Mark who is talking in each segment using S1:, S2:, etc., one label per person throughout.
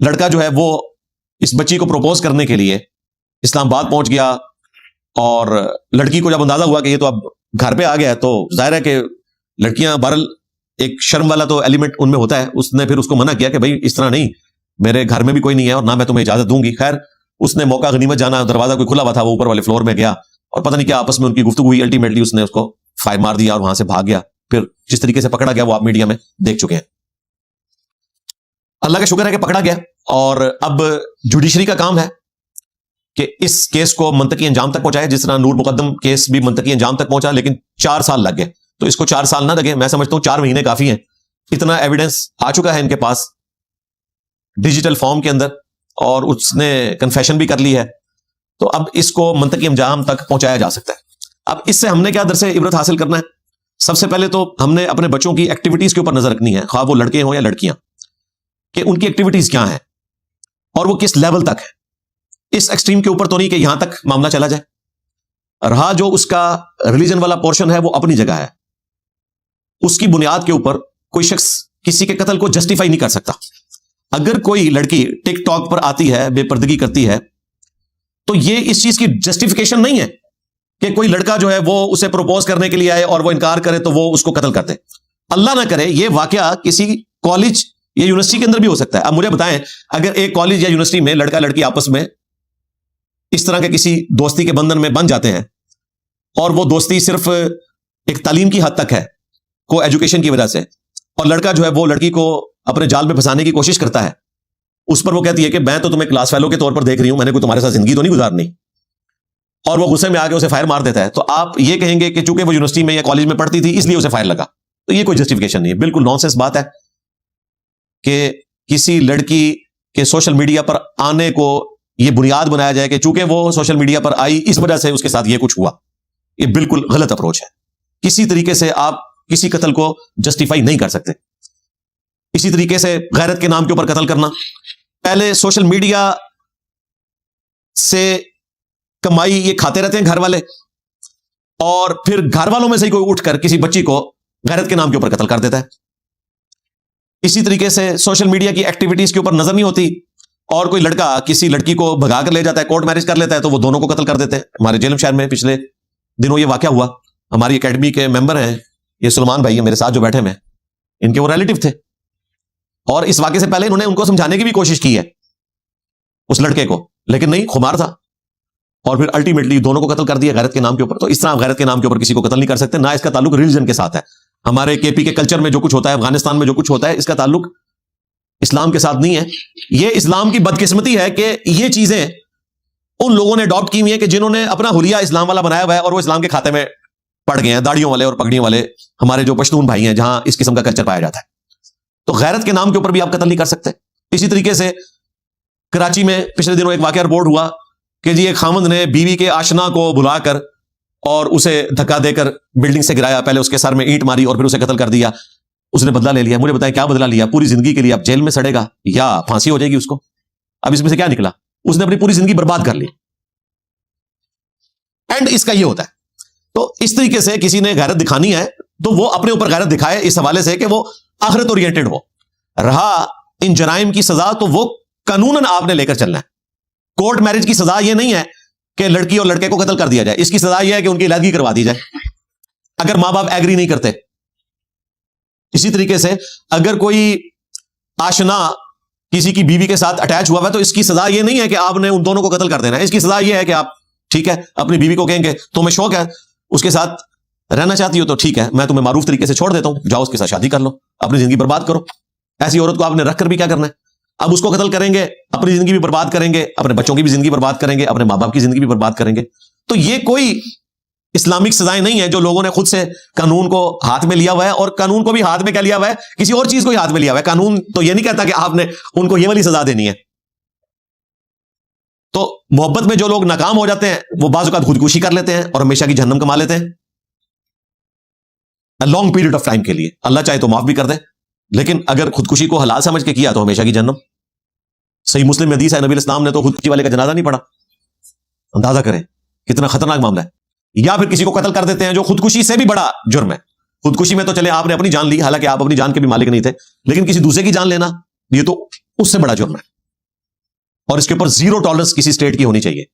S1: لڑکا جو ہے وہ اس بچی کو پروپوز کرنے کے لیے اسلام آباد پہنچ گیا، اور لڑکی کو جب اندازہ ہوا کہ یہ تو اب گھر پہ آ گیا ہے، تو ظاہر ہے کہ لڑکیاں بہرحال ایک شرم والا تو ایلیمنٹ ان میں ہوتا ہے. اس نے پھر اس کو منع کیا کہ بھائی اس طرح نہیں، میرے گھر میں بھی کوئی نہیں ہے اور نہ میں تمہیں اجازت دوں گی. خیر اس نے موقع غنیمت جانا، دروازہ کوئی کھلا ہوا تھا، وہ اوپر والے فلور میں گیا اور پتہ نہیں کیا آپس میں ان کی گفتگو ہوئی. الٹیمیٹلی اس نے اس کو فائر مار دیا اور وہاں سے بھاگ گیا. پھر جس طریقے سے پکڑا گیا وہ آپ میڈیا میں دیکھ چکے ہیں. اللہ کا شکر ہے کہ پکڑا گیا، اور اب جوڈیشری کا کام ہے کہ اس کیس کو منطقی انجام تک پہنچائے. جس طرح نور مقدم کیس بھی منطقی انجام تک پہنچا، لیکن 4 سال لگ گئے. تو اس کو 4 سال نہ لگے، میں سمجھتا ہوں 4 مہینے کافی ہیں. اتنا ایویڈنس آ چکا ہے ان کے پاس ڈیجیٹل فارم کے اندر، اور اس نے کنفیشن بھی کر لی ہے. تو اب اس کو منطقی انجام تک پہنچایا جا سکتا ہے. اب اس سے ہم نے کیا درس عبرت حاصل کرنا ہے؟ سب سے پہلے تو ہم نے اپنے بچوں کی ایکٹیویٹیز کے اوپر نظر رکھنی ہے، خواہ وہ لڑکے ہوں یا لڑکیاں، کہ ان کی ایکٹیویٹیز کیا ہیں اور وہ کس لیول تک ہے. اس ایکسٹریم کے اوپر تو نہیں کہ یہاں تک معاملہ چلا جائے. رہا جو اس کا ریلیجن والا پورشن ہے وہ اپنی جگہ ہے. اس کی بنیاد کے اوپر کوئی شخص کسی کے قتل کو جسٹیفائی نہیں کر سکتا. اگر کوئی لڑکی ٹک ٹاک پر آتی ہے، بے پردگی کرتی ہے، تو یہ اس چیز کی جسٹیفیکیشن نہیں ہے کہ کوئی لڑکا جو ہے وہ اسے پروپوز کرنے کے لیے آئے اور وہ انکار کرے تو وہ اس کو قتل کر دے. اللہ نہ کرے یہ واقعہ کسی کالج یا یونیورسٹی کے اندر بھی ہو سکتا ہے. اب مجھے بتائیں، اگر ایک کالج یا یونیورسٹی میں لڑکا لڑکی آپس میں اس طرح کے کسی دوستی کے بندھن میں بن جاتے ہیں، اور وہ دوستی صرف ایک تعلیم کی حد تک ہے، کو ایجوکیشن کی وجہ سے، اور لڑکا جو ہے وہ لڑکی کو اپنے جال میں پھنسانے کی کوشش کرتا ہے، اس پر وہ کہتی ہے کہ میں تو تمہیں کلاس فیلو کے طور پر دیکھ رہی ہوں، میں نے کوئی تمہارے ساتھ زندگی تو نہیں گزارنی، اور وہ غصے میں آ کے اسے فائر مار دیتا ہے، تو آپ یہ کہیں گے کہ چونکہ وہ یونیورسٹی میں یا کالج میں پڑھتی تھی اس لیے اسے فائر لگا. تو یہ کوئی جسٹیفیکیشن نہیں ہے. بالکل نان سینس بات ہے کہ کسی لڑکی کے سوشل میڈیا پر آنے کو یہ بنیاد بنایا جائے کہ چونکہ وہ سوشل میڈیا پر آئی اس وجہ سے اس کے ساتھ یہ کچھ ہوا. یہ بالکل غلط اپروچ ہے. کسی طریقے سے آپ کسی قتل کو جسٹیفائی نہیں کر سکتے. اسی طریقے سے غیرت کے نام کے اوپر قتل کرنا، پہلے سوشل میڈیا سے کمائی یہ کھاتے رہتے ہیں گھر والے، اور پھر گھر والوں میں سے ہی کوئی اٹھ کر کسی بچی کو غیرت کے نام کے اوپر قتل کر دیتا ہے. اسی طریقے سے سوشل میڈیا کی ایکٹیویٹیز کے اوپر نظر نہیں ہوتی، اور کوئی لڑکا کسی لڑکی کو بھگا کر لے جاتا ہے، کورٹ میرج کر لیتا ہے، تو وہ دونوں کو قتل کر دیتے ہیں. ہمارے جیلم شہر میں پچھلے دنوں یہ واقعہ ہوا. ہماری اکیڈمی کے ممبر ہیں، یہ سلمان بھائی ہیں میرے ساتھ جو بیٹھے ہیں، ان کے وہ ریلیٹو تھے، اور اس واقعے سے پہلے انہوں نے ان کو سمجھانے کی بھی کوشش کی ہے اس لڑکے کو، لیکن نہیں، خمار تھا، اور پھر الٹیمیٹلی دونوں کو قتل کر دیا غیرت کے نام کے اوپر. تو اس طرح غیرت کے نام کے اوپر کسی کو قتل نہیں کر سکتے. نہ اس کا تعلق ریلیجن کے ساتھ ہے. ہمارے کے پی کے کلچر میں جو کچھ ہوتا ہے، افغانستان میں جو کچھ ہوتا ہے، اس کا تعلق اسلام کے ساتھ نہیں ہے. یہ اسلام کی بدقسمتی ہے کہ یہ چیزیں ان لوگوں نے اڈاپٹ کی ہوئی ہیں کہ جنہوں نے اپنا حلیہ اسلام والا بنایا ہوا ہے، اور وہ اسلام کے کھاتے میں پڑ گئے ہیں، داڑھیوں والے اور پگڑیوں والے ہمارے جو پشتون بھائی ہیں جہاں اس قسم کا کلچر پایا جاتا ہے. تو غیرت کے نام کے اوپر بھی آپ قتل نہیں کر سکتے. اسی طریقے سے کراچی میں پچھلے دنوں ایک واقعہ رپورٹ ہوا کہ جی ایک خامند نے بیوی کے آشنا کو بلا کر اور اسے دھکا دے کر بلڈنگ سے گرایا، پہلے اس کے سر میں اینٹ ماری اور پھر اسے قتل کر دیا. اس نے بدلہ لے لیا. مجھے بتائیں کیا بدلہ لیا؟ پوری زندگی کے لیے اب جیل میں سڑے گا یا پھانسی ہو جائے گی اس کو. اب اس میں سے کیا نکلا؟ اس نے اپنی پوری زندگی برباد کر لی. اینڈ اس کا یہ ہوتا ہے. تو اس طریقے سے کسی نے غیرت دکھانی ہے تو وہ اپنے اوپر غیرت دکھائے اس حوالے سے کہ وہ آخرت اورینٹڈ ہو. رہا ان جرائم کی سزا تو وہ قانوناً آپ نے لے کر چلنا ہے. کورٹ میرج کی سزا یہ نہیں ہے کہ لڑکی اور لڑکے کو قتل کر دیا جائے. اس کی سزا یہ ہے کہ ان کی علیحدگی کروا دی جائے اگر ماں باپ ایگری نہیں کرتے. اسی طریقے سے اگر کوئی آشنا کسی کی بیوی کے ساتھ اٹیچ ہوا ہے تو اس کی سزا یہ نہیں ہے کہ آپ نے ان دونوں کو قتل کر دینا ہے. اس کی سزا یہ ہے کہ آپ ٹھیک ہے اپنی بیوی کو کہیں گے تمہیں شوق ہے اس کے ساتھ رہنا چاہتی ہو تو ٹھیک ہے میں تمہیں معروف طریقے سے چھوڑ دیتا ہوں، جاؤ اس کے ساتھ شادی کر لو، اپنی زندگی برباد کرو. ایسی عورت کو آپ نے رکھ کر بھی کیا کرنا ہے؟ اب اس کو قتل کریں گے، اپنی زندگی بھی برباد کریں گے، اپنے بچوں کی بھی زندگی برباد کریں گے، اپنے ماں باپ کی زندگی بھی برباد کریں گے. تو یہ کوئی اسلامک سزائیں نہیں ہیں جو لوگوں نے خود سے قانون کو ہاتھ میں لیا ہوا ہے. اور قانون کو بھی ہاتھ میں کیا لیا ہوا ہے؟ کسی اور چیز کو ہی ہاتھ میں لیا ہوا ہے. قانون تو یہ نہیں کہتا کہ آپ نے ان کو یہ والی سزا دینی ہے. تو محبت میں جو لوگ ناکام ہو جاتے ہیں وہ بعض اوقات خودکشی کر لیتے ہیں اور ہمیشہ کی جہنم کما لیتے ہیں لانگ پیریڈ آف ٹائم کے لیے. اللہ چاہے تو معاف بھی کر دے، لیکن اگر خودکشی کو حلال سمجھ کے کیا تو ہمیشہ کی جہنم. صحیح مسلم میں حدیث ہے نبی اسلام نے تو خودکشی والے کا جنازہ نہیں پڑھا. اندازہ کریں کتنا خطرناک معاملہ ہے. یا پھر کسی کو قتل کر دیتے ہیں جو خودکشی سے بھی بڑا جرم ہے. خودکشی میں تو چلے آپ نے اپنی جان لی، حالانکہ آپ اپنی جان کے بھی مالک نہیں تھے، لیکن کسی دوسرے کی جان لینا یہ تو اس سے بڑا جرم ہے. اور اس کے اوپر زیرو ٹالرنس کسی اسٹیٹ کی ہونی چاہیے.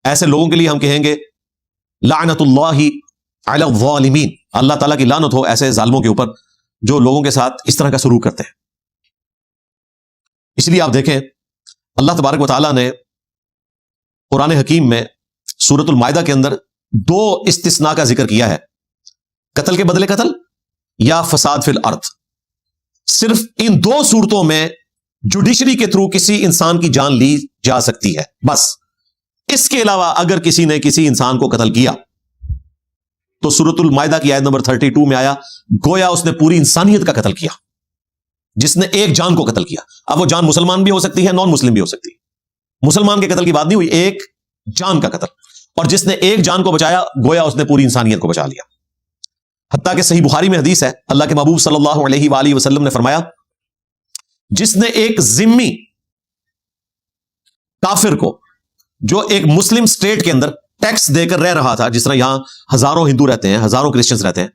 S1: ایسے لوگوں کے لیے ہم کہیں گے لعنت اللہ علی الظالمین، اللہ تعالیٰ کی لعنت ہو ایسے ظالموں کے اوپر جو لوگوں کے ساتھ اس طرح کا سلوک کرتے ہیں. اس لیے آپ دیکھیں اللہ تبارک و تعالیٰ نے قرآن حکیم میں سورۃ المائدہ کے اندر 2 استثناء کا ذکر کیا ہے، قتل کے بدلے قتل یا فساد فی الارض. صرف ان 2 صورتوں میں جوڈیشری کے تھرو کسی انسان کی جان لی جا سکتی ہے بس. اس کے علاوہ اگر کسی نے کسی انسان کو قتل کیا تو سورۃ المائدہ کی آیت نمبر 32 میں آیا گویا اس نے پوری انسانیت کا قتل کیا. جس نے ایک جان کو قتل کیا، اب وہ جان مسلمان بھی ہو سکتی ہے، نان مسلم بھی ہو سکتی ہے. مسلمان کے قتل کی بات نہیں ہوئی، ایک جان کا قتل. اور جس نے ایک جان کو بچایا گویا اس نے پوری انسانیت کو بچا لیا. حتیٰ کہ صحیح بخاری میں حدیث ہے، اللہ کے محبوب صلی اللہ علیہ وآلہ وسلم نے فرمایا جس نے ایک ذمی کافر کو جو ایک مسلم سٹیٹ کے اندر ٹیکس دے کر رہ رہا تھا، جس طرح یہاں ہزاروں ہندو رہتے ہیں، ہزاروں کرسچنز رہتے ہیں،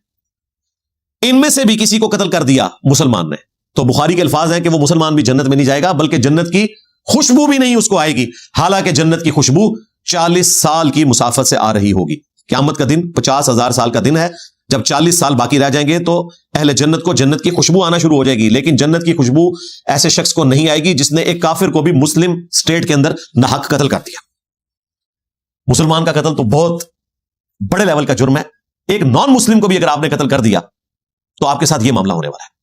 S1: ان میں سے بھی کسی کو قتل کر دیا مسلمان نے، تو بخاری کے الفاظ ہیں کہ وہ مسلمان بھی جنت میں نہیں جائے گا بلکہ جنت کی خوشبو بھی نہیں اس کو آئے گی، حالانکہ جنت کی خوشبو 40 سال کی مسافت سے آ رہی ہوگی. قیامت کا دن 50,000 سال کا دن ہے، جب 40 سال باقی رہ جائیں گے تو اہل جنت کو جنت کی خوشبو آنا شروع ہو جائے گی. لیکن جنت کی خوشبو ایسے شخص کو نہیں آئے گی جس نے ایک کافر کو بھی مسلم سٹیٹ کے اندر ناحق قتل کر دیا. مسلمان کا قتل تو بہت بڑے لیول کا جرم ہے، ایک نان مسلم کو بھی اگر آپ نے قتل کر دیا تو آپ کے ساتھ یہ معاملہ ہونے والا ہے.